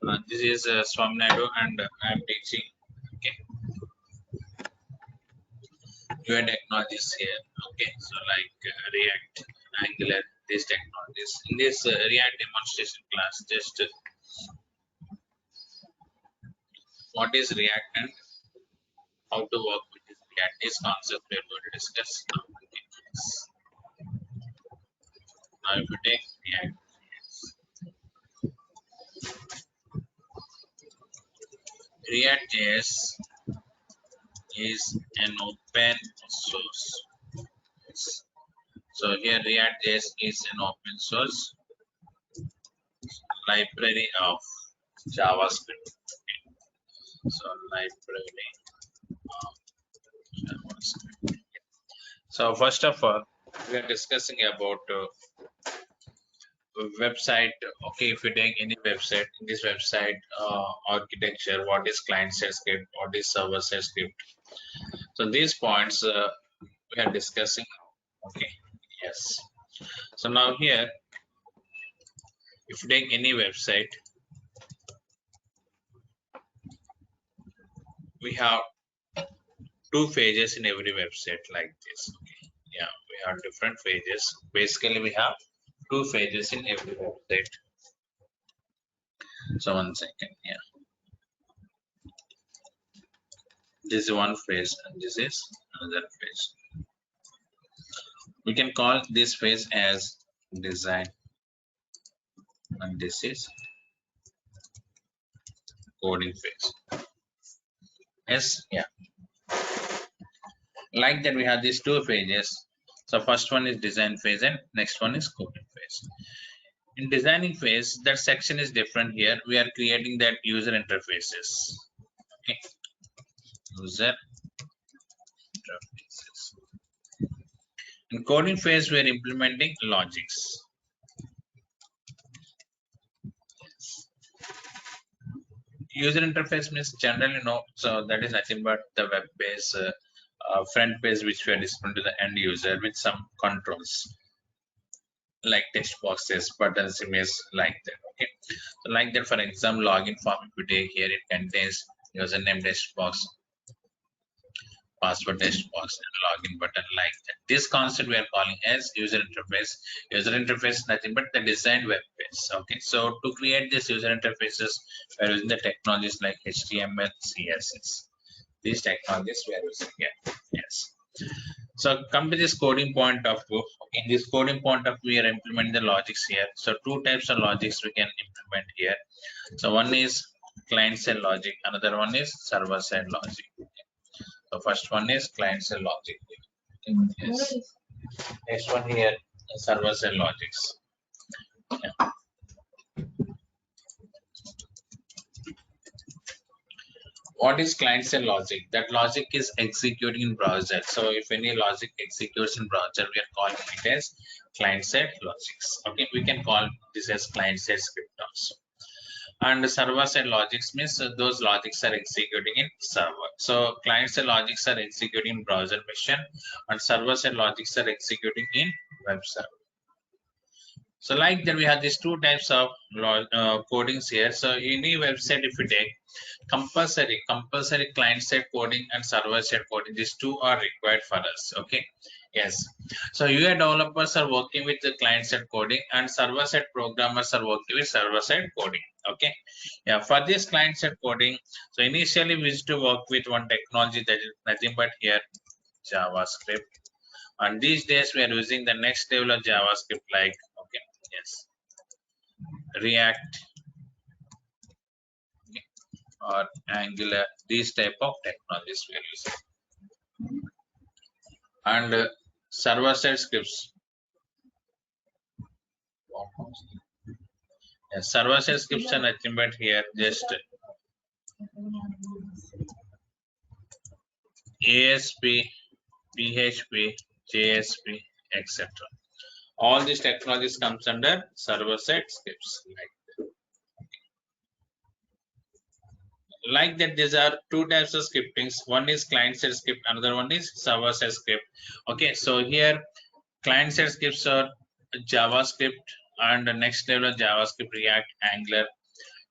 This is Swamy Naidu, and I am teaching new technologies here. Okay, so like React, Angular, these technologies. In this React demonstration class, just what is React and how to work with this React. These concepts we are going to discuss now. Okay. Yes. Now, if you take React, React.js is an open source. Yes. So here React.js is an open source library of JavaScript. So library of JavaScript. So first of all, we are discussing about website. Okay, if you take any website, in this website architecture, what is client-side script, what is server-side script. So these points we are discussing. Okay, yes. So now here, if you take any website, we have two pages in every website like this. Okay. Yeah, we have different pages. Basically, we have two pages in every website. So 1 second. Yeah, this is one page and this is another page. We can call this phase as design, and this is coding phase. Yes, yeah. Like that, we have these two phases. So first one is design phase and next one is coding phase. In designing phase, that section is different here. We are creating that user interfaces. Okay, user interfaces. In coding phase, we are implementing logics. User interface means generally so that is nothing but the web page, front page which we are displaying to the end user with some controls like text boxes, buttons, images, like that. Okay, so like that, for example, login form, if you take here, it contains username text box, password text box, and login button, like that. This concept we are calling as user interface. User interface is nothing but the designed web page. Okay, so to create this user interfaces, we are using the technologies like HTML, CSS. These technologies we are using here. Yes. So come to this coding point of view. In this coding point of view, we are implementing the logics here. So two types of logics we can implement here. So one is client-side logic, another one is server-side logic. So first one is client-side logic. Yes. Next one here, server-side logics. Yeah. What is client-side logic? That logic is executing in browser. So if any logic executes in browser, we are calling it as client-side logics. Okay, we can call this as client-side script also. And server-side logics means those logics are executing in server. So client-side logics are executing in browser machine, and server-side logics are executing in web server. So like that, we have these two types of codings here. So any website, if you take compulsory client-side coding and server-side coding, these two are required for us. Okay, yes. So UI developers are working with the client-side coding and server-side programmers are working with server-side coding. Okay, yeah. For this client-side coding, so initially we used to work with one technology that is nothing but here JavaScript. And these days we are using the next level of JavaScript like, okay, yes, React or Angular, these type of technologies we are using. And server-side scripts. Yeah, server-side scripts are nothing but here just ASP, PHP, JSP, etc. All these technologies comes under server-side scripts. Like that, these are two types of scriptings. One is client-side script, another one is server-side script. Okay, so here client-side scripts are JavaScript and the next level of JavaScript, React, Angular.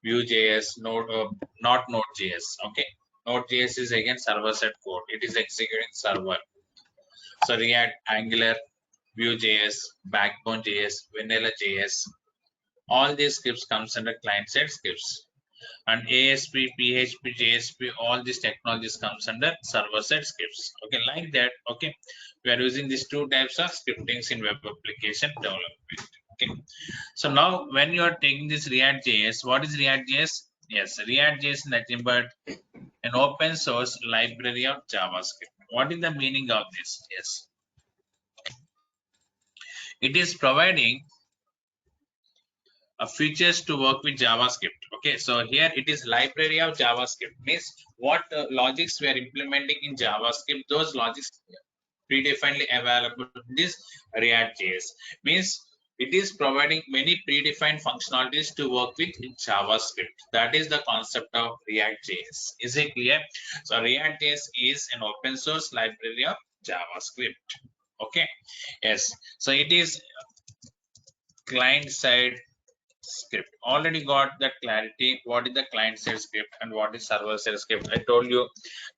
Vue.js, not Node.js. Okay, Node.js is again server-side code. It is executing server. So React, Angular, Vue.js, Backbone.js, Vanilla.js, all these scripts comes under client-side scripts. And ASP, PHP, JSP, all these technologies comes under server-side scripts. Okay, like that. Okay, we are using these two types of scriptings in web application development. Okay, so now when you are taking this React.js, what is React.js? Yes, React.js is nothing but an open source library of JavaScript. What is the meaning of this? Yes, it is providing features to work with JavaScript. Okay, so here it is library of JavaScript, means what logics we are implementing in JavaScript, those logics predefinedly available in this React.js, means it is providing many predefined functionalities to work with in JavaScript. That is the concept of React.js. Is it clear? So React.js is an open source library of JavaScript. Okay, yes, so it is client side script. Already got that clarity. What is the client side script and what is server side script? I told you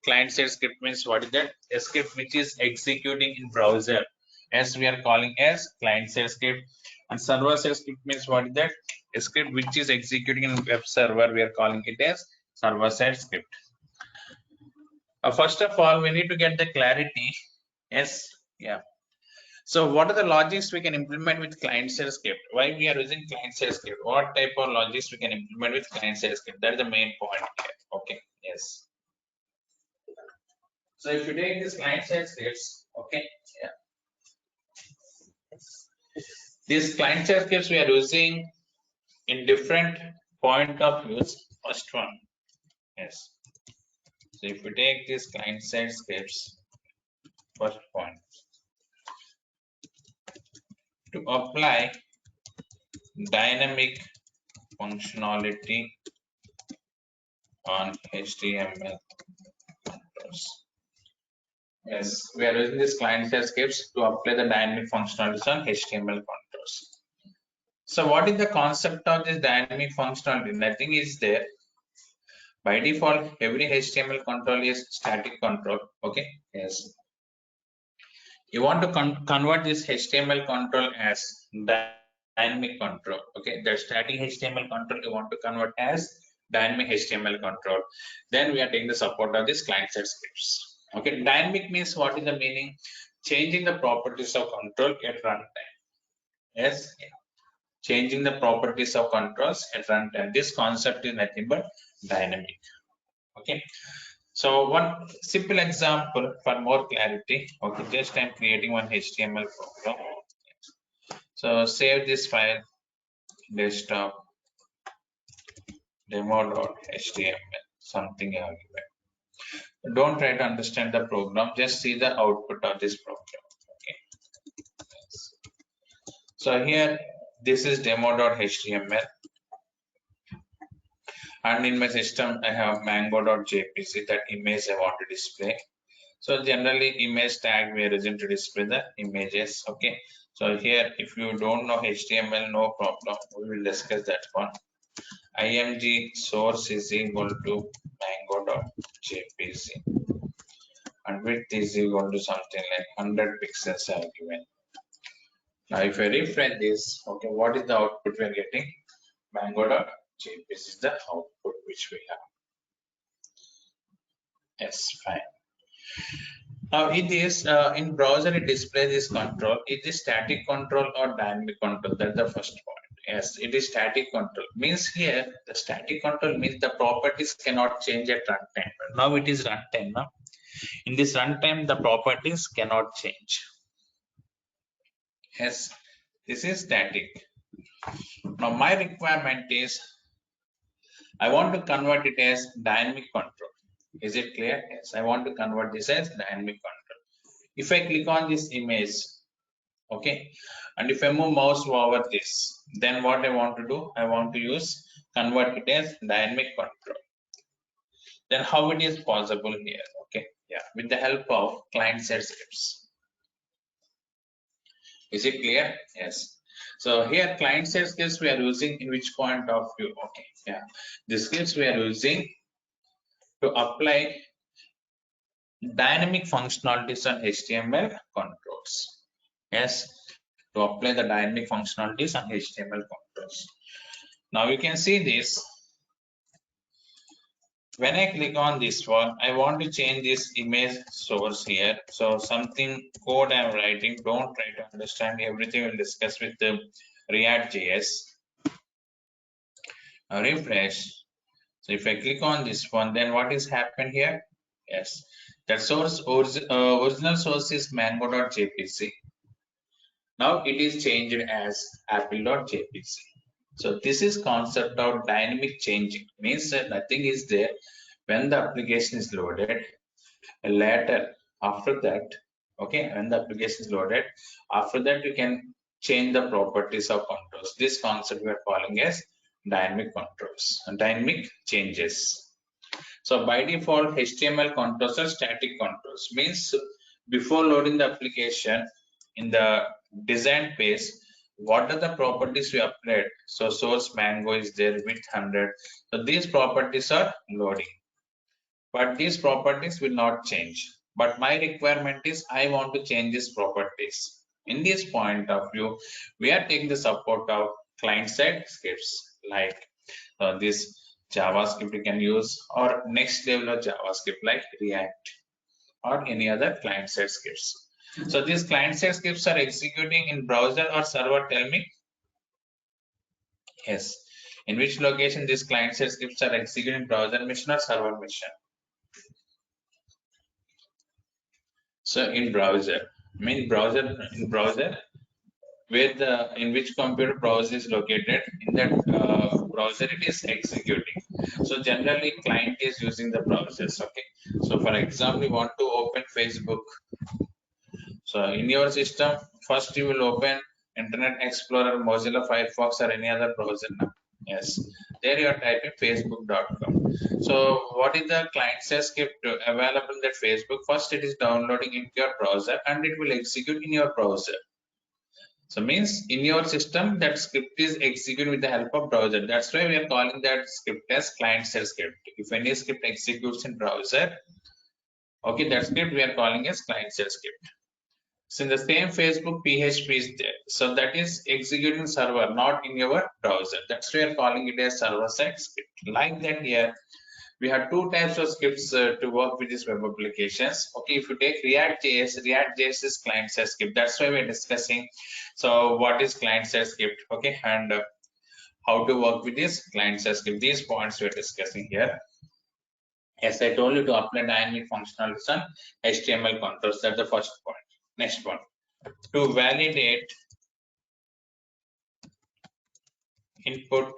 client side script means what is that? A script which is executing in browser, as we are calling as client side script. And server side script means what is that? A script which is executing in web server, we are calling it as server side script. First of all, we need to get the clarity. Yes, yeah. So what are the logics we can implement with client-side script? Why we are using client-side script? What type of logics we can implement with client-side script? That is the main point here. Okay, yes. So if you take this client-side scripts, okay, yeah. These client-side scripts we are using in different point of views. First one, yes. So if you take this client-side scripts, first point, to apply dynamic functionality on HTML controls. Yes, we are using this client-side scripts to apply the dynamic functionalities on HTML controls. So what is the concept of this dynamic functionality? Nothing is there. By default, every HTML control is static control. Okay, yes. You want to convert this HTML control as dynamic control. Okay, the static HTML control you want to convert as dynamic HTML control. Then we are taking the support of this client-side scripts. Okay, dynamic means what is the meaning? Changing the properties of control at runtime. Yes, changing the properties of controls at runtime. This concept is nothing but dynamic. Okay, so one simple example for more clarity. Okay, just I'm creating one HTML program. So save this file, desktop demo.html, something I have given. Don't try to understand the program, just see the output of this program. Okay, so here this is demo.html, and in my system I have mango.jpg, that image I want to display. So generally image tag we are using to display the images. Okay, so here if you don't know HTML, no problem, we will discuss that one. img source is equal to mango.jpg and width is equal to something like 100 pixels I have given. Now if I refresh this, okay, what is the output we are getting? Mango.jpg is the output which we have. Yes, fine. Now it is in browser it displays this control. Is this static control or dynamic control? That's the first point. Yes, it is static control. Means here the static control means the properties cannot change at runtime. Now it is runtime. Now in this runtime the properties cannot change. Yes, this is static. Now my requirement is I want to convert it as dynamic control. Is it clear? Yes, I want to convert this as dynamic control. If I click on this image, okay, and if I move mouse over this, then what I want to do, I want to use convert it as dynamic control. Then how it is possible here? Okay, yeah, with the help of client-side scripts. Is it clear? Yes. So here client side scripts we are using in which point of view? Okay, yeah, the scripts we are using to apply dynamic functionalities on HTML controls. Yes, to apply the dynamic functionalities on HTML controls. Now you can see this. When I click on this one, I want to change this image source here. So something code I'm writing, don't try to understand everything. We'll discuss with the React.js. Refresh. So if I click on this one, then what is happened here? Yes, that source original source is mango.jpg. Now it is changed as apple.jpg. So this is concept of dynamic changing. Means that nothing is there when the application is loaded. Later, after that, okay, when the application is loaded, after that you can change the properties of controls. This concept we are calling as dynamic controls, dynamic changes. So by default, HTML controls are static controls. Means before loading the application in the design phase, what are the properties we applied? So source mango is there with 100. So these properties are loading, but these properties will not change. But my requirement is I want to change these properties. In this point of view, we are taking the support of client-side scripts like this JavaScript you can use, or next level of JavaScript like React or any other client-side scripts. So these client-side scripts are executing in browser or server. Tell me. Yes. In which location these client-side scripts are executing, browser mission or server mission? So in browser, I mean browser where the in which computer browser is located, in that browser it is executing. So generally client is using the browsers. Okay. So for example, you want to open Facebook. So in your system, first you will open Internet Explorer, Mozilla Firefox, or any other browser now. Yes, there you are typing facebook.com. So what is the client-side script available in that Facebook? First it is downloading into your browser and it will execute in your browser. So means in your system that script is executed with the help of browser. That's why we are calling that script as client-side script. If any script executes in browser, okay, that script we are calling as client-side script. So in the same Facebook, PHP is there. So that is executing server, not in your browser. That's why we are calling it as server-side script. Like that here, we have two types of scripts to work with these web applications. Okay, if you take React.js is client-side script. That's why we're discussing. So what is client-side script? Okay, and how to work with this client-side script. These points we're discussing here. As I told you, to apply dynamic functionalities on HTML controls. That's the first point. Next one, to validate input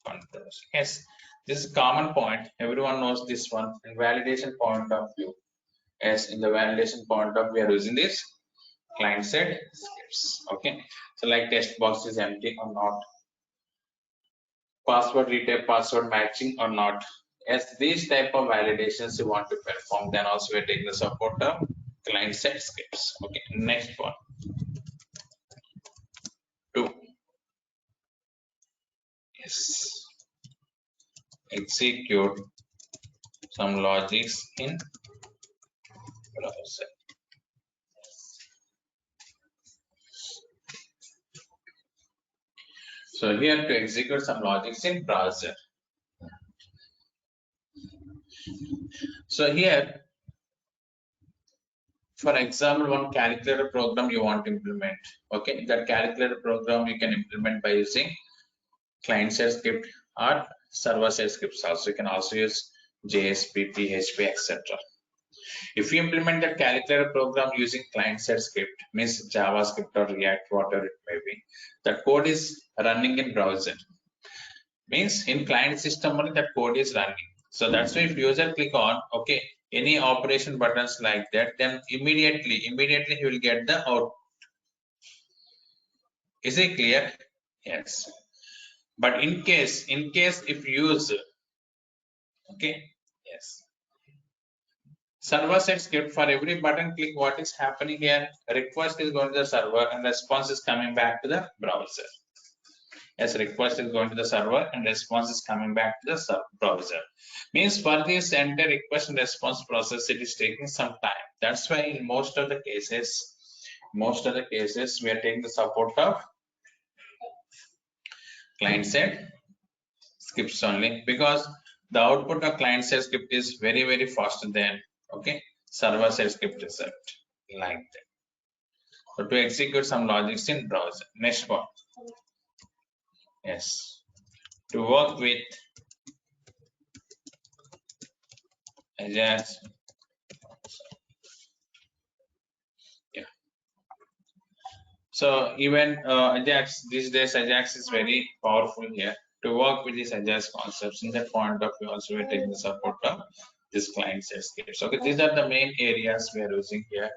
controls. Yes, this is a common point. Everyone knows this one. In validation point of view, yes, in the validation point of view, we are using this client-side scripts. Okay, so like test box is empty or not, password retype, password matching or not. Yes, these type of validations you want to perform. Then also we are taking the support of client-side scripts. Okay, next one. Two. Yes. Execute some logics in browser. So here to execute some logics in browser. So here, for example, one calculator program you want to implement. Okay, that calculator program you can implement by using client-side script or server-side scripts. Also, you can also use JSP, PHP, etc. If you implement that calculator program using client-side script, means JavaScript or React, whatever it may be, that code is running in browser. Means in client system only that code is running. So that's why if user click on okay any operation buttons like that, then immediately he will get the output. Is it clear? Yes. But in case if use okay, yes, Server side script, for every button click, what is happening here? Request is going to the server and response is coming back to the browser. Yes, request is going to the server and response is coming back to the browser. Means for this entire request and response process, it is taking some time. That's why in most of the cases, we are taking the support of client side scripts only, because the output of client side script is very, very faster than server side script result, like that. So to execute some logics in browser. Next one. Yes. To work with Ajax. Yeah. So even Ajax, these days Ajax is very powerful here. To work with these Ajax concepts, in that point of view, also we're taking the support of this client side scripts. Okay, these are the main areas we are using here.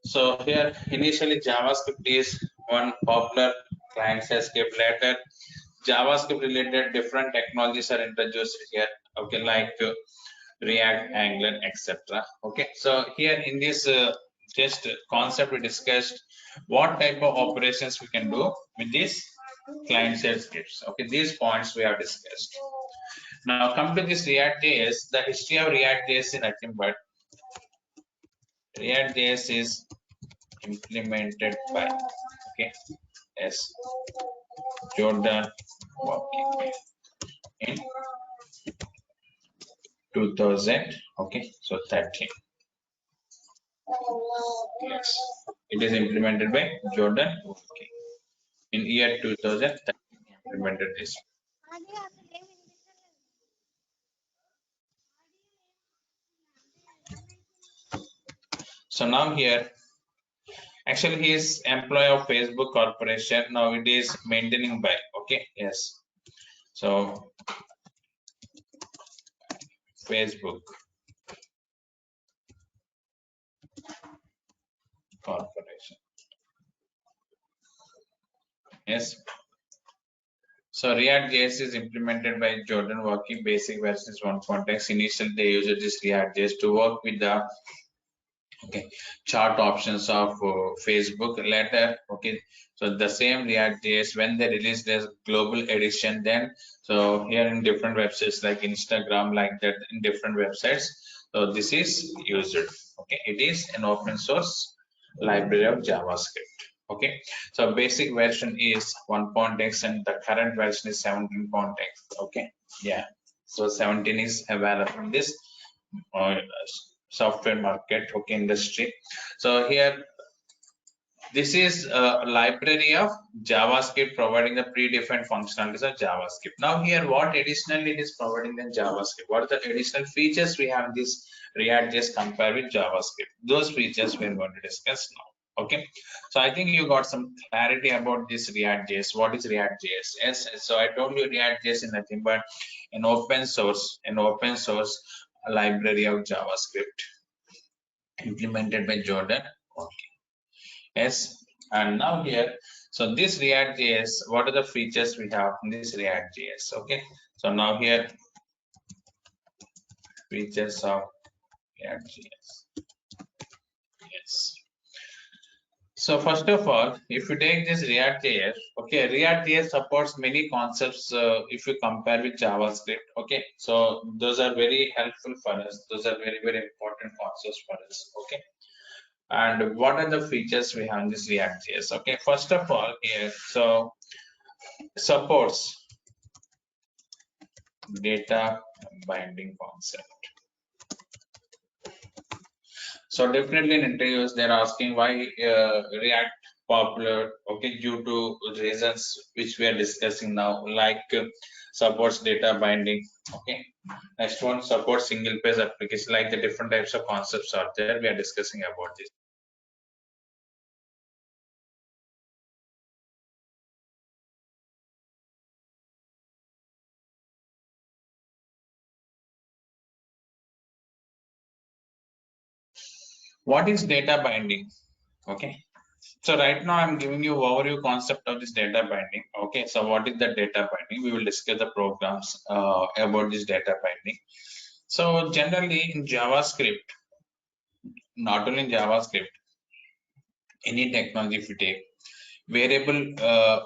So here initially JavaScript is one popular client side script. Later JavaScript related different technologies are introduced here. Okay, like React, Angular, etc. Okay, so here in this just concept we discussed what type of operations we can do with this client side scripts. Okay, these points we have discussed. Now come to this React.js. The history of React.js is nothing but React.js is implemented by Jordan Walking in 2000. So 13. Yes, it is implemented by Jordan Walking in year 2013. Implemented this. So now here, actually he is employee of Facebook Corporation. Now it is maintaining by. Yes. So Facebook Corporation. Yes. So React.js is implemented by Jordan Walking. Basic version is 1.x. Initially they used this React.js to work with the chart options of Facebook. Later, so the same React.js, when they released their global edition, then so here in different websites like Instagram, like that, in different websites, so this is used. It is an open source library of JavaScript. So basic version is 1.x and the current version is 17.x. Yeah, so 17 is available in this software market industry. So here this is a library of JavaScript providing the predefined functionalities of JavaScript. Now here what additionally it is providing than JavaScript? What are the additional features we have in this React.js compared with JavaScript? Those features we are going to discuss now. So I think you got some clarity about this React.js. What is React.js? Yes, so I told you React.js is nothing but an open source library of JavaScript implemented by Jordan. Yes, and now here, so this React.js, what are the features we have in this React.js? So now here, features of React.js. Yes. So first of all, if you take this React.js, React.js supports many concepts if you compare with JavaScript. So those are very helpful for us. Those are very, very important concepts for us. And what are the features we have in this React.js? First of all, here, so supports data binding concept. So definitely in interviews they're asking why React popular, due to reasons which we are discussing now, like supports data binding. Next one, supports single page application, like the different types of concepts are there. We are discussing about this. What is data binding? So right now I'm giving you overview concept of this data binding. So what is the data binding? We will discuss the programs about this data binding. So generally in JavaScript, not only in JavaScript, any technology if you take, variable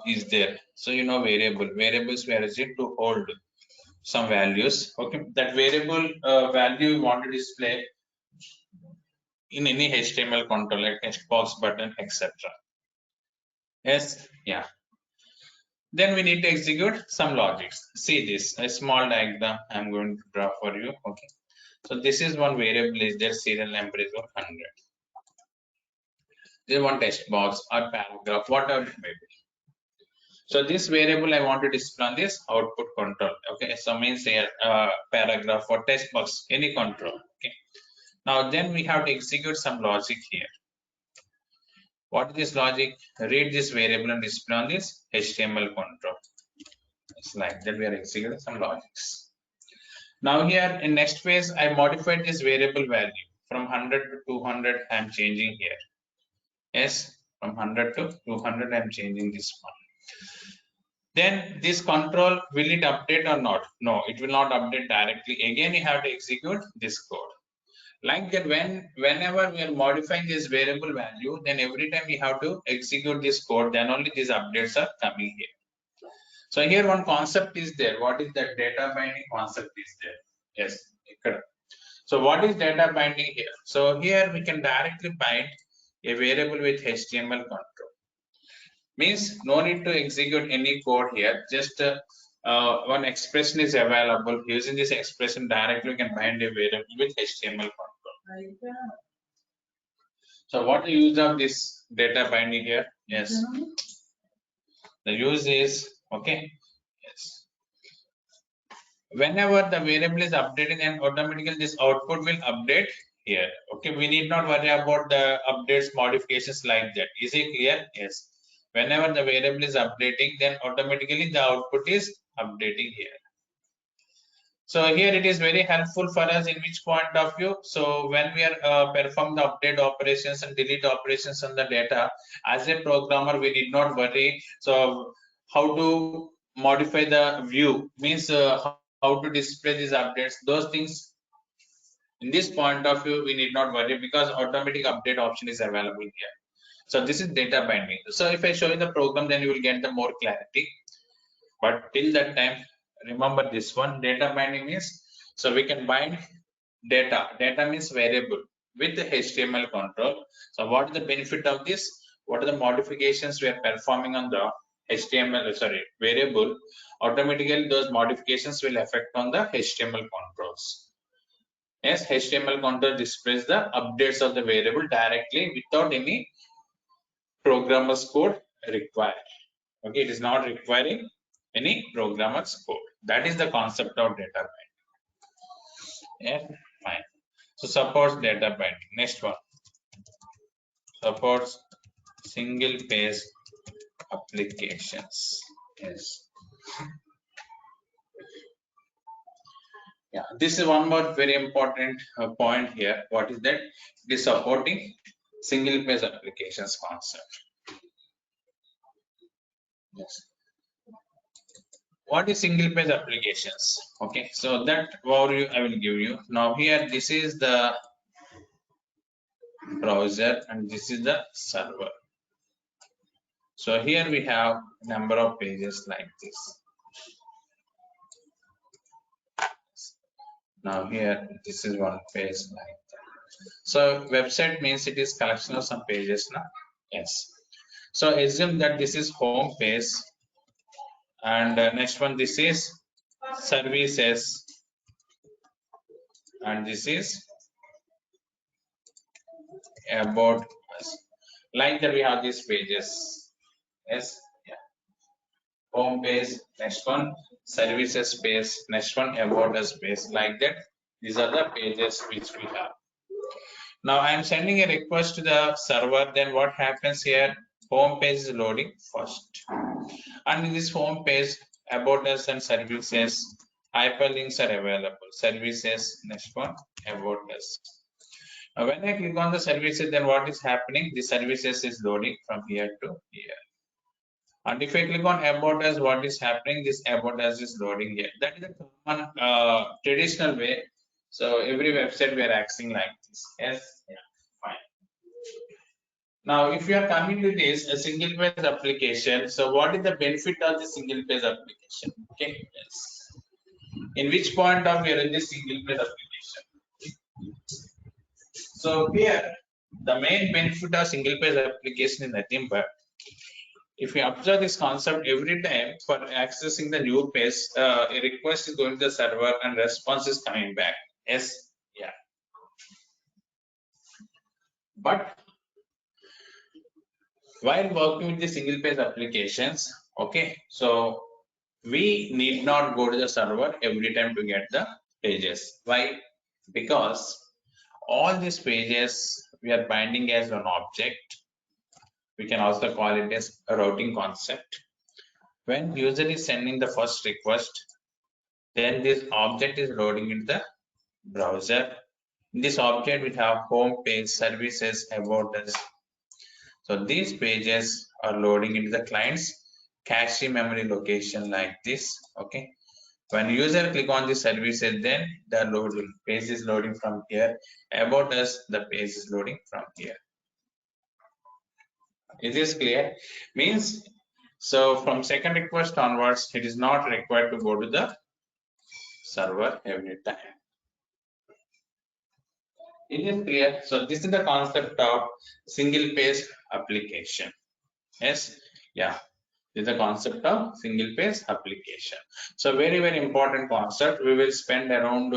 is there. So variables were used to hold some values. Okay, that variable value you want to display in any HTML control like text box, button, etc. Yes, yeah. Then we need to execute some logics. See this, a small diagram I'm going to draw for you. Okay, so this is one variable is there, serial number is 100. This is one text box or paragraph, whatever it may be. So this variable I want to display on this output control. Okay, so means here paragraph or text box, any control. Okay, now then we have to execute some logic here. What is this logic? Read this variable and display on this HTML control. It's like that we are executing some logics. Now here in next phase, I modified this variable value from 100 to 200. I'm changing here. Yes, from 100 to 200, I'm changing this one. Then this control, will it update or not? No, it will not update directly. Again, you have to execute this code. Like that, whenever we are modifying this variable value, then every time we have to execute this code, then only these updates are coming here. So here one concept is there. What is that data binding concept is there? Yes. So what is data binding here? So here we can directly bind a variable with HTML control. Means no need to execute any code here. Just one expression is available. Using this expression directly, we can bind a variable with HTML control. So what the use of this data binding here? Yes. The use is okay. Yes. Whenever the variable is updated, then automatically this output will update here. Okay, we need not worry about the updates, modifications like that. Is it clear? Yes. Whenever the variable is updating, then automatically the output is updating here. So here it is very helpful for us in which point of view. So when we are perform the update operations and delete operations on the data, as a programmer, we need not worry. So how to modify the view means how to display these updates, those things in this point of view we need not worry because automatic update option is available here. So this is data binding. So if I show you the program, then you will get the more clarity. But till that time, remember this one, data binding means, so we can bind data. Data means variable with the HTML control. So what is the benefit of this? What are the modifications we are performing on the variable? Automatically those modifications will affect on the HTML controls. Yes, HTML control displays the updates of the variable directly without any programmer's code required. Okay, it is not requiring any programmer's code. That is the concept of data binding. Yeah, fine. So supports data binding. Next one. Supports single page applications. Yes. Yeah, this is one more very important point here. What is that? It is supporting single page applications concept. Yes. What is single page applications? Okay, so that overview I will give you. Now here, this is the browser and this is the server. So here we have number of pages like this. Now here, this is one page like that. So website means it is collection of some pages now. Yes. So assume that this is home page, and next one, this is services, and this is about us. Like that we have these pages. Yes. Yeah. Home page, next one services page, next one about us page. Like that, these are the pages which we have. Now I am sending a request to the server. Then what happens here? Home page is loading first, and in this home page, about us and services, hyperlinks are available. Services, next one, about us. Now when I click on the services, then what is happening? The services is loading from here to here. And if I click on about us, what is happening? This about us is loading here. That is the common traditional way. So every website we are accessing like this. Yes, yeah, fine. Now, if you are coming to this a single page application, so what is the benefit of the single page application? Okay, yes. In which point of view in this single page application? So here, the main benefit of single page application is nothing but if you observe this concept every time for accessing the new page, a request is going to the server and response is coming back. Yes, yeah. But while working with the single page applications, okay, so we need not go to the server every time to get the pages. Why? Because all these pages we are binding as an object. We can also call it as a routing concept. When user is sending the first request, then this object is loading into the browser. In this object, we have home page, services, about us. So these pages are loading into the client's cache memory location like this. Okay. When user click on the services, then the page is loading from here. About us, the page is loading from here. Is this clear? Means so from second request onwards, it is not required to go to the server every time. It is clear. So this is the concept of single page application. Yes, yeah. This is the concept of single page application. So very important concept. We will spend around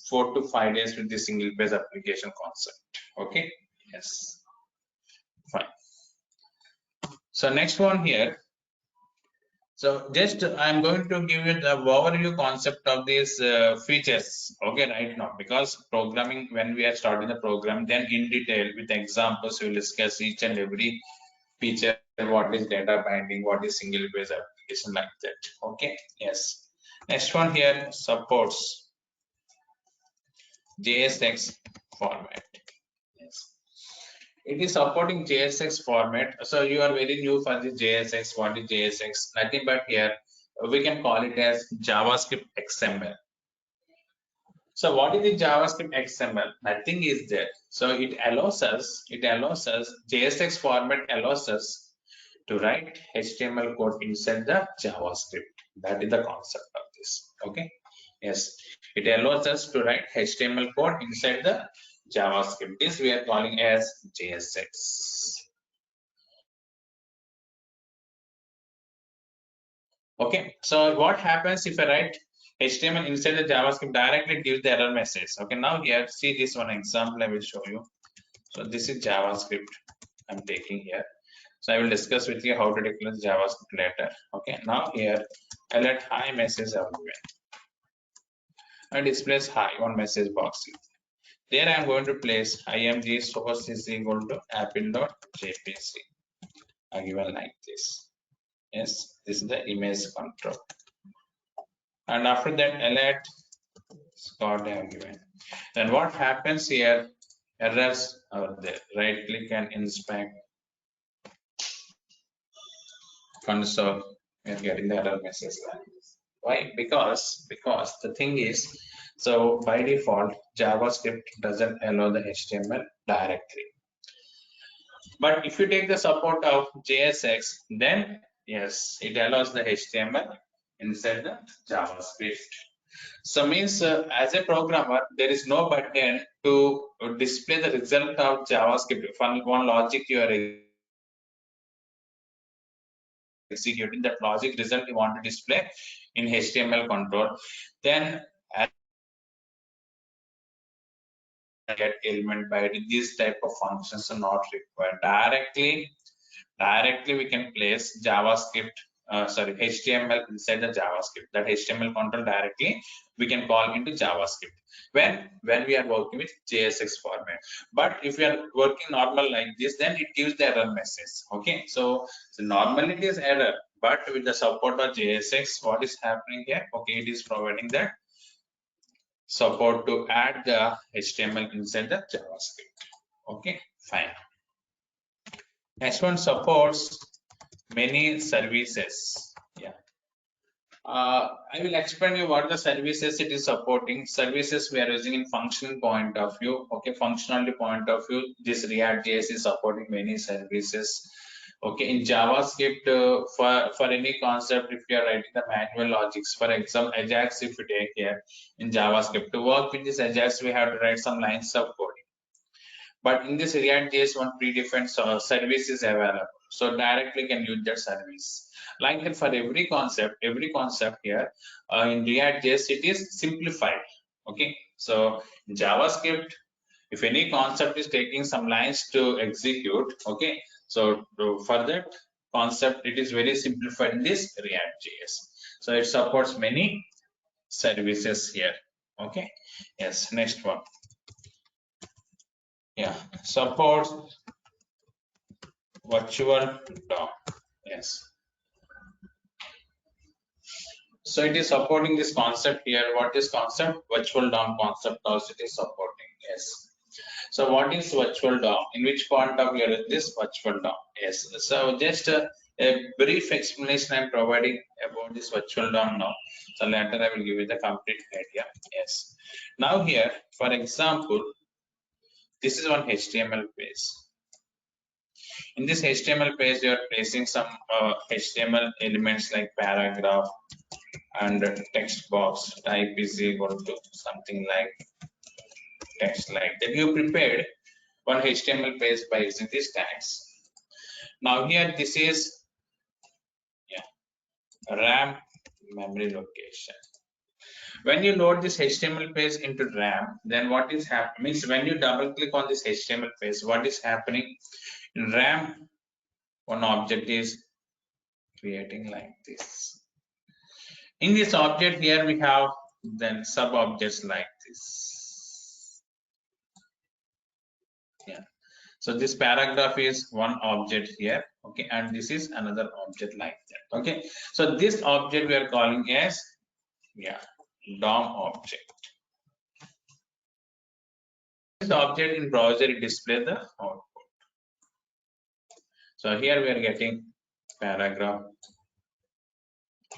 4 to 5 days with the single page application concept. Okay. Yes. Fine. So next one here. So just I'm going to give you the overview concept of these features, okay, right now, because programming, when we are starting the program, then in detail with examples, we will discuss each and every feature, what is data binding, what is single page application like that, okay, yes. Next one here supports JSX format. Yes. It is supporting JSX format. So you are very new for the JSX. What is JSX? Nothing but here we can call it as JavaScript XML. So what is the JavaScript XML? Nothing is there. So it allows us, JSX format allows us to write HTML code inside the JavaScript. That is the concept of this. Okay. Yes. It allows us to write HTML code inside the JavaScript. This we are calling as JSX. Okay, so what happens if I write HTML inside the JavaScript directly gives the error message. Okay, now here see this one example I will show you. So this is JavaScript I'm taking here. So I will discuss with you how to declare JavaScript later. Okay, now here I let hi message given. I displays hi on message box. There I am going to place img source is equal to apple.jpc. I given like this. Yes, this is the image control. And after that, alert Scott given. Then what happens here? Errors are there. Right click and inspect console. We are getting the error message. Why? Because the thing is, so by default, JavaScript doesn't allow the HTML directly. But if you take the support of JSX, then yes, it allows the HTML inside the JavaScript. So means as a programmer, there is no button to display the result of JavaScript. One logic you are executing, that logic result you want to display in HTML control, then get element by these type of functions are not required. Directly we can place JavaScript, HTML inside the JavaScript. That HTML control directly we can call into JavaScript when we are working with JSX format. But if we are working normal like this, then it gives the error message. Okay, so normally it is error, but with the support of JSX, what is happening here? Okay, it is providing that support to add the HTML inside the JavaScript. Okay, fine. Next one supports many services. Yeah. I will explain you what the services it is supporting. Services we are using in functional point of view. Okay, functionality point of view, this React JS is supporting many services. Okay, in JavaScript, for any concept, if you are writing the manual logics, for example, Ajax, if you take here in JavaScript, to work with this Ajax, we have to write some lines of code. But in this React JS, one predefined service is available. So directly can use that service. Like that for every concept here in React JS, it is simplified. Okay. So in JavaScript, if any concept is taking some lines to execute, okay. So for that concept, it is very simplified in this React JS. So it supports many services here. Okay. Yes. Next one. Yeah, supports virtual DOM. Yes. So it is supporting this concept here. What is concept? Virtual DOM concept also it is supporting. Yes. So what is virtual DOM? In which point of view is this virtual DOM? Yes. So just a brief explanation I'm providing about this virtual DOM now. So later I will give you the complete idea. Yes. Now here, for example, this is one HTML page. In this HTML page, you are placing some HTML elements like paragraph and text box. Type is equal to something like text like that. You prepared one HTML page by using these tags. Now here, this is RAM memory location. When you load this HTML page into RAM, then what is happening? Means when you double click on this HTML page, what is happening in RAM? One object is creating like this. In this object here we have then sub objects like this. Yeah. So this paragraph is one object here. Okay, and this is another object like that. Okay. So this object we are calling as DOM object. This object in browser it displays the output. So here we are getting paragraph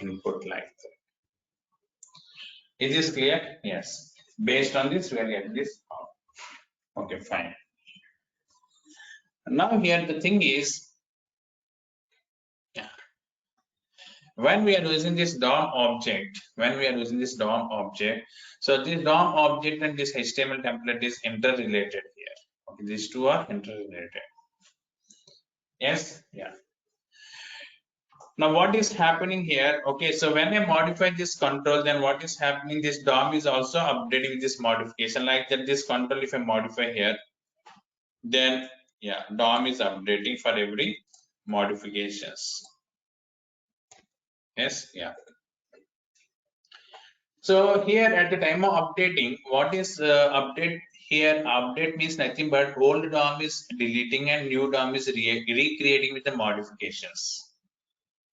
input like that. Is this clear? Yes. Based on this, we are getting this output. Okay, fine. Now here the thing is, when we are using this DOM object, so this DOM object and this HTML template is interrelated here. Okay, these two are interrelated. Yes, yeah. Now what is happening here? Okay, so when I modify this control, then what is happening? This DOM is also updating this modification like that. This control, if I modify here, then DOM is updating for every modifications. Yes, yeah. So here at the time of updating, what is update here? Update means nothing but old DOM is deleting and new DOM is recreating with the modifications.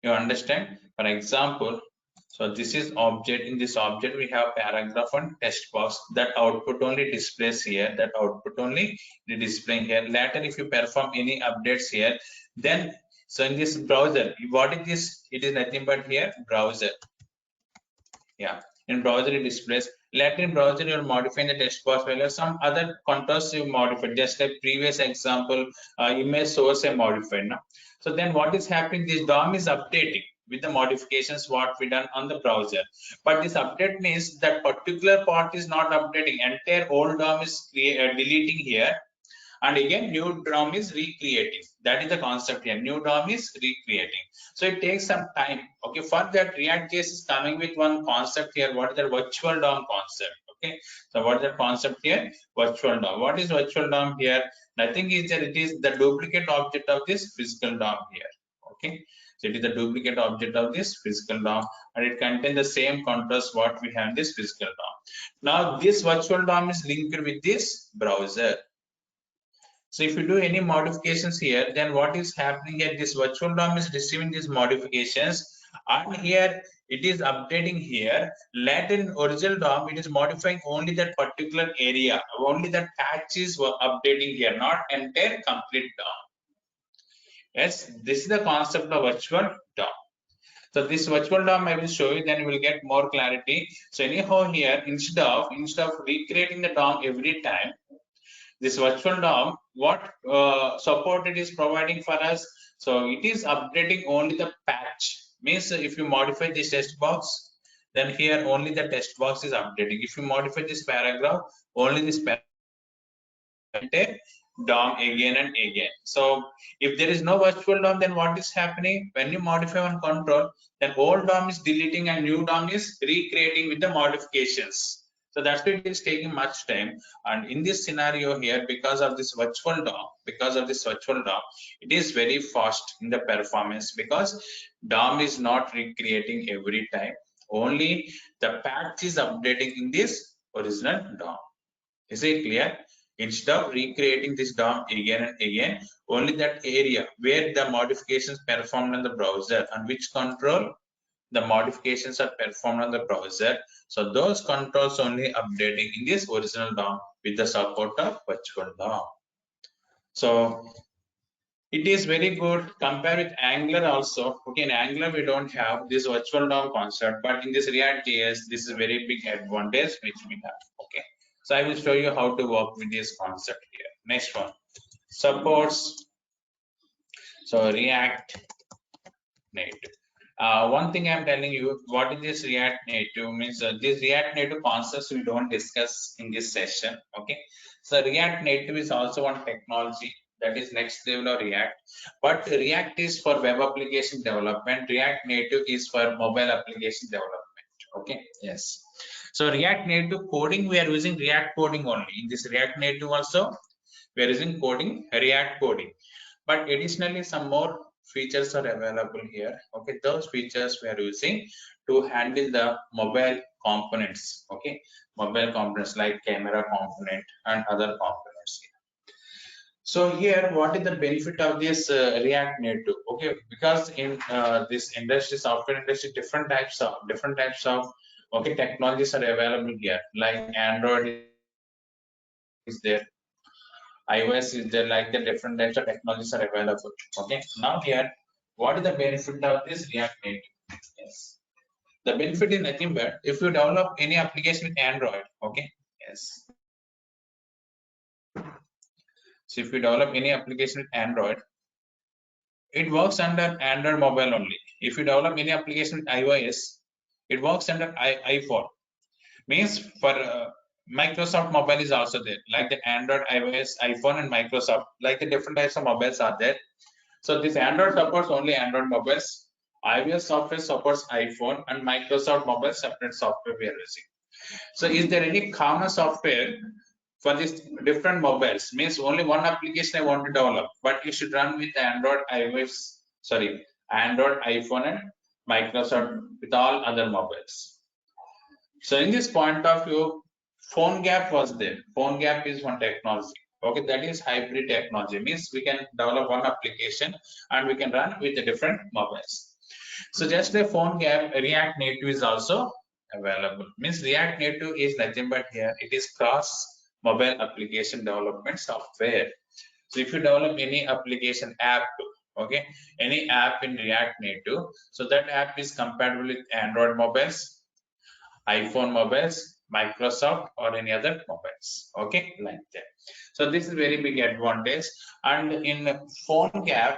You understand? For example, so this is object. In this object, we have paragraph and text box. That output only displays here. That output only displaying here. Later, if you perform any updates here, then so in this browser, what is this? It is nothing but here browser. Yeah. In browser it displays. Later in browser you're modifying the text box value. Some other contours you modified. Just like previous example, image source I modified. No? So then what is happening? This DOM is updating with the modifications what we done on the browser. But this update means that particular part is not updating. Entire old DOM is deleting here. And again, new DOM is recreating. That is the concept here. New DOM is recreating. So it takes some time. Okay, for that React JS is coming with one concept here. What is the virtual DOM concept? Okay, so what is the concept here? Virtual DOM. What is virtual DOM here? Nothing is that it is the duplicate object of this physical DOM here. Okay, so it is the duplicate object of this physical DOM, and it contains the same contours what we have in this physical DOM. Now this virtual DOM is linked with this browser. So if you do any modifications here, then what is happening here? This virtual DOM is receiving these modifications, and here it is updating here. Later in original DOM, it is modifying only that particular area, only that patch is updating here, not entire complete DOM. Yes, this is the concept of virtual DOM. So this virtual DOM I will show you, then you will get more clarity. So anyhow here, instead of recreating the DOM every time, this virtual DOM, what support it is providing for us? So it is updating only the patch. Means if you modify this text box, then here only the text box is updating. If you modify this paragraph, only this paragraph DOM again and again. So if there is no virtual DOM, then what is happening? When you modify one control, then old DOM is deleting and new DOM is recreating with the modifications. So that's why it is taking much time. And in this scenario here, because of this virtual DOM, it is very fast in the performance because DOM is not recreating every time. Only the patch is updating in this original DOM. Is it clear? Instead of recreating this DOM again and again, only that area where the modifications performed on the browser and which control the modifications are performed on the browser. So those controls only updating in this original DOM with the support of virtual DOM. So it is very good compared with Angular also. Okay, in Angular we don't have this virtual DOM concept, but in this React.js, this is a very big advantage which we have. Okay. So I will show you how to work with this concept here. Next one, supports. So React Native. One thing I'm telling you, what is this React Native means? This React Native concepts we don't discuss in this session. Okay. So React Native is also one technology that is next level of React. But React is for web application development. React Native is for mobile application development. Okay. Yes. So React Native coding, we are using React coding only. In this React Native also, we are using coding, React coding. But additionally, some more features are available here. Okay, those features we are using to handle the mobile components. Okay, mobile components like camera component and other components. So here, what is the benefit of this React Native? Okay, because in this industry, software industry, different types of okay technologies are available here. Like Android is there, iOS is there. Like the different types of technologies are available. Okay, now here, what is the benefit of this React Native? Yes, the benefit is nothing but if you develop any application with Android. Okay, yes. So if you develop any application with Android, it works under Android mobile only. If you develop any application with iOS, it works under iPhone. Means for Microsoft mobile is also there, like the Android, iOS, iPhone, and Microsoft. Like the different types of mobiles are there. So this Android supports only Android mobiles. iOS software supports iPhone, and Microsoft mobile separate software we are using. So is there any common software for these different mobiles? Means only one application I want to develop, but it should run with Android, Android, iPhone, and Microsoft with all other mobiles. So in this point of view, PhoneGap was there. PhoneGap is one technology. Okay, that is hybrid technology. Means we can develop one application and we can run with the different mobiles. So just like PhoneGap, React Native is also available. Means React Native is nothing but here it is cross mobile application development software. So if you develop any application app, okay, any app in React Native, so that app is compatible with Android mobiles, iPhone mobiles, Microsoft, or any other mobiles. Okay, like that. So this is very big advantage. And in PhoneGap,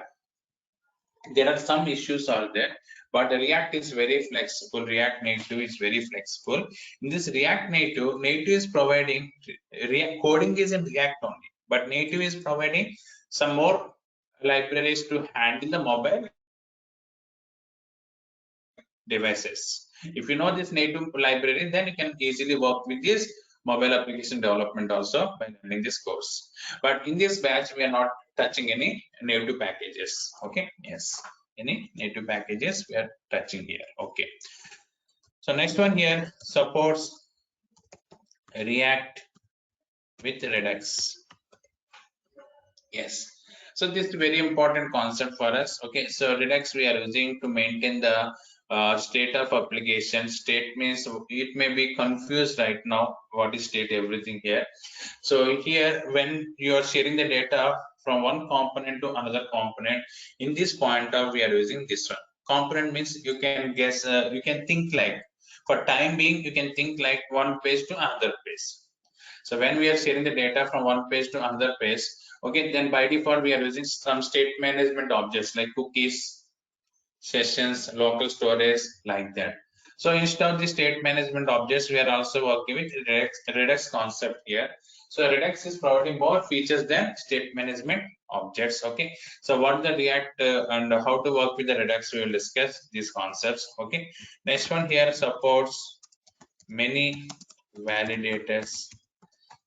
there are some issues are there, but React is very flexible. React Native is very flexible. In this React Native, Native is providing coding is in React only, but Native is providing some more libraries to handle the mobile devices. If you know this native library, then you can easily work with this mobile application development also by learning this course. But in this batch, we are not touching any native packages. Okay, yes, any native packages we are touching here. Okay, so next one here supports React with Redux. Yes, so this is very important concept for us. Okay, so Redux we are using to maintain the state of application. State means it may be confused right now what is state everything here. So here when you are sharing the data from one component to another component, in this point of we are using this one. component means you can guess, you can think like, for time being, you can think like one page to another page. So when we are sharing the data from one page to another page, okay, then by default we are using some state management objects like cookies, sessions, local storage, like that. So instead of the state management objects, we are also working with Redux concept here. So Redux is providing more features than state management objects. Okay. So what the React and how to work with the Redux, we will discuss these concepts. Okay. Next one here supports many validators.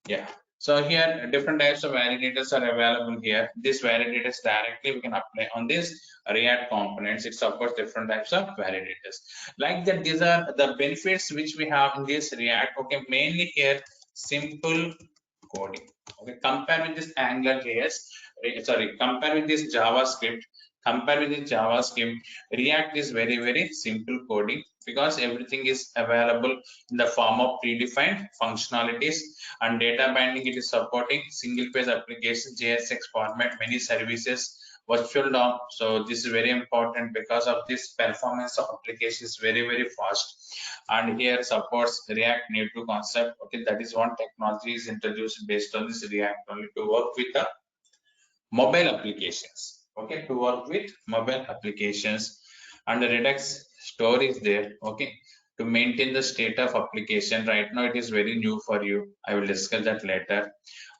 Yeah. So here different types of validators are available here. These validators directly we can apply on this React components. It supports different types of validators. Like that, these are the benefits which we have in this React. Okay, mainly here simple coding. Okay, compare with this Angular JS. Sorry, compare with this JavaScript. Compare with this JavaScript. React is very simple coding because everything is available in the form of predefined functionalities, and data binding, it is supporting single page application, JSX format, many services, virtual DOM. So this is very important because of this performance of application is very fast. And here supports React Native concept. Okay, that is one technology is introduced based on this React only to work with the mobile applications. Okay, to work with mobile applications, and the Redux store is there. Okay, to maintain the state of application. Right now it is very new for you. I will discuss that later.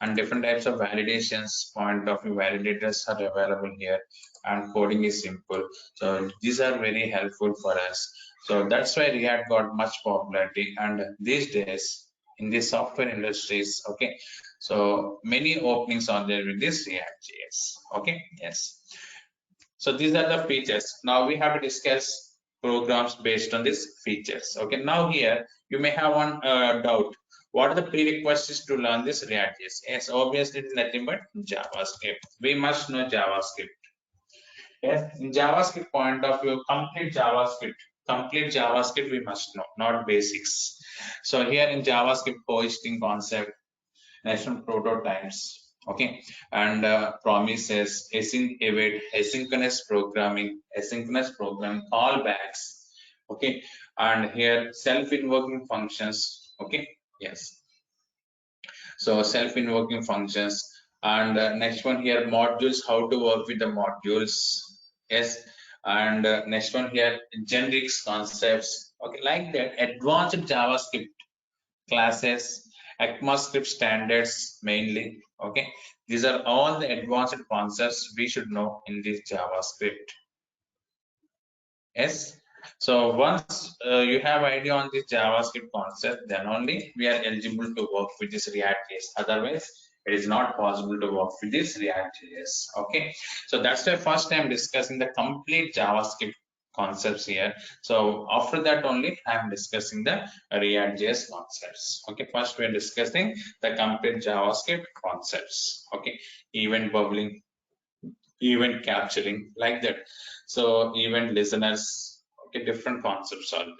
And different types of validations, point of view validators are available here, and coding is simple. So these are very helpful for us. So that's why React got much popularity, and these days in the software industries, okay, so many openings are there with this React JS. Okay, yes. So these are the features. Now we have to discuss programs based on these features. Okay, now here you may have one doubt. What are the prerequisites to learn this React JS? Yes, obviously it is nothing but JavaScript. We must know JavaScript. Yes, in JavaScript point of view, complete JavaScript we must know, not basics. So here in JavaScript coexisting concept, national prototypes, okay, and promises, async await, asynchronous programming, callbacks, okay, and here self-invoking functions, okay, yes. So self-invoking functions, and next one here modules, how to work with the modules, yes, and next one here generics concepts, okay, like that. Advanced JavaScript classes, ECMAScript standards mainly, okay. These are all the advanced concepts we should know in this JavaScript. Yes. So once you have idea on this JavaScript concept, then only we are eligible to work with this React.js. Otherwise, it is not possible to work with this React.js. Okay. So that's why first I'm discussing the complete JavaScript concepts here. So after that only I'm discussing the React.js concepts. Okay. First we are discussing the complete JavaScript concepts. Okay. Event bubbling, event capturing, like that. So event listeners, okay, different concepts are there.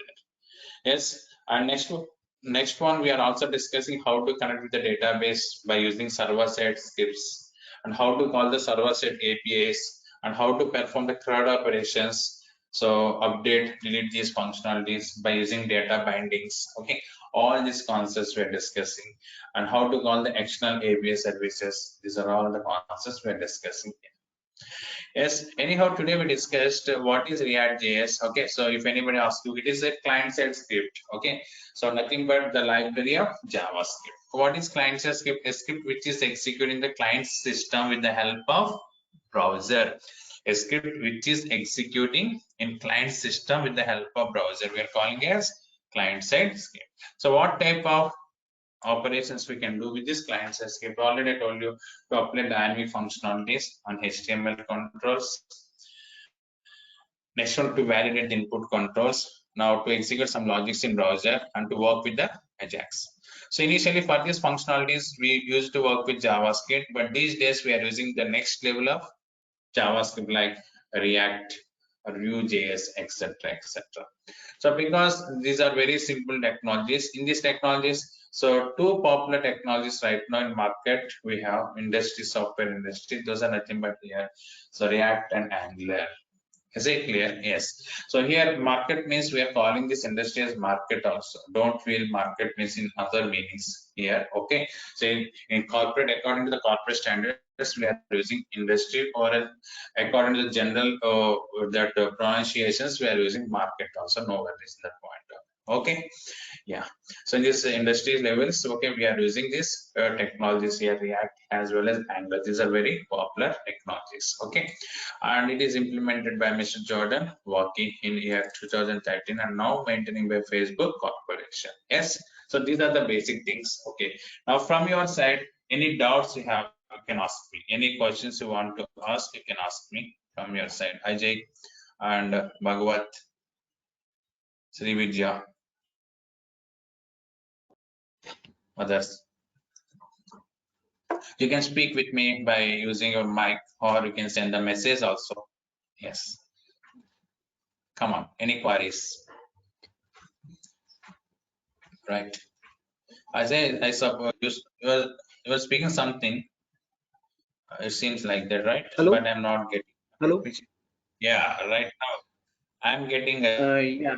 Yes, and next one we are also discussing how to connect with the database by using server-side scripts, and how to call the server-side APIs, and how to perform the CRUD operations. So update, delete these functionalities by using data bindings. Okay, all these concepts we are discussing, and how to call the external API services. These are all the concepts we are discussing. Yes, anyhow, today we discussed what is React.js. Okay, so if anybody asks you, it is a client-side script. Okay, so nothing but the library of JavaScript. What is client-side script? A script which is executing the client system with the help of browser. A script which is executing in client system with the help of browser. We are calling as client-side script. So what type of operations we can do with this client side script? Already I told you to apply dynamic functionalities on HTML controls. Next one, to validate the input controls. Now to execute some logics in browser, and to work with the Ajax. So initially for these functionalities we used to work with JavaScript, but these days we are using the next level of JavaScript like React or Vue.js, etc., etc. So because these are very simple technologies, in these technologies, so two popular technologies right now in market we have industry, software industry. Those are nothing but here. So React and Angular. Is it clear? Yes. So here market means we are calling this industry as market also. Don't feel market means in other meanings here. Okay. So in corporate, according to the corporate standards, we are using industry, or according to the general pronunciations, we are using market also. No worries in that point. Okay. Yeah. So in this industry levels, okay, we are using this technologies here, React as well as Angular. These are very popular technologies. Okay, and it is implemented by Mr. Jordan, working in year 2013, and now maintaining by Facebook Corporation. Yes. So these are the basic things. Okay. Now from your side, any doubts you have, you can ask me. Any questions you want to ask, you can ask me from your side. Ajay and Bhagavat, Sri Vidya, others. You can speak with me by using your mic, or you can send a message also. Yes. Come on. Any queries? Right. I suppose you were speaking something. It seems like that, right? Hello. But I'm not getting. Hello. Yeah. Right now, I'm getting. Yeah.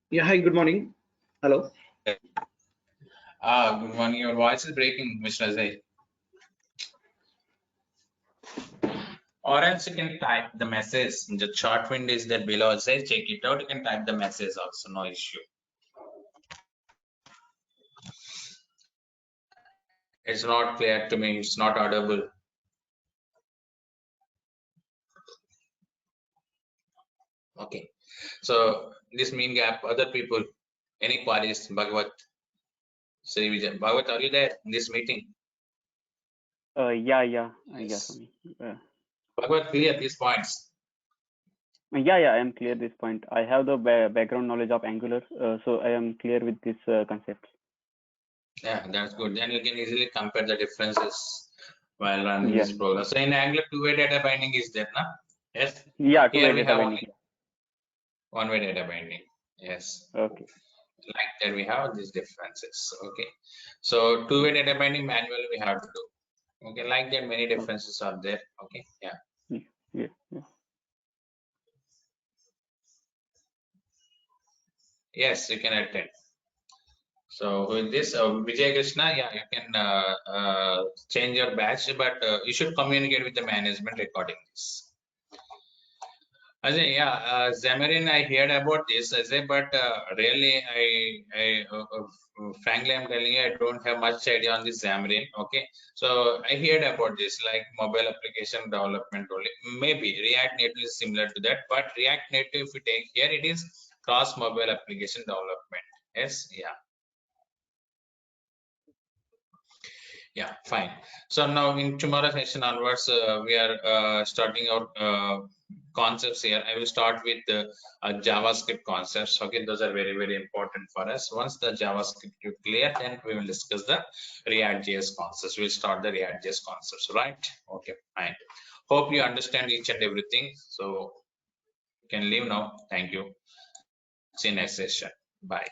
Yeah. Hi. Good morning. Hello. Good morning. Your voice is breaking, Mr. Azay. Or else you can type the message. The chat window is there below. Say check it out. You can type the message also. No issue. It's not clear to me. It's not audible. Okay. So this mean gap, other people, any queries, Bhagavat, Sri Vijay. Bhagavat, are you there in this meeting? Yeah, Yes. Swamy. Bhagavat, clear these points. Yeah, I am clear this point. I have the background knowledge of Angular, so I am clear with this concept. Yeah, that's good. Then you can easily compare the differences while running Yeah. this program. So in Angular, two-way data binding is there, na? Yes. Yeah, Here two-way we data have binding. only one-way data binding. Yes. Okay. Like that, we have these differences. Okay. So two-way data binding manually we have to do. Okay, like that, many differences are there. Okay. Yeah. Yeah. Yes, you can attend. So with this, Vijay Krishna, yeah, you can change your batch, but you should communicate with the management regarding this. Ajay, yeah, Xamarin, I heard about this, Ajay, but really, frankly, I'm telling you, I don't have much idea on this Xamarin. Okay, so I heard about this, like mobile application development only. Maybe React Native is similar to that, but React Native, if you take here, it is cross mobile application development. Yes, yeah. Yeah, fine. So now in tomorrow session onwards, we are starting our concepts here. I will start with the JavaScript concepts. Okay, those are very, very important for us. Once the JavaScript is clear, then we will discuss the React.js concepts. We'll start the React.js concepts, right? Okay, fine. Hope you understand each and everything. So you can leave now. Thank you. See you next session. Bye.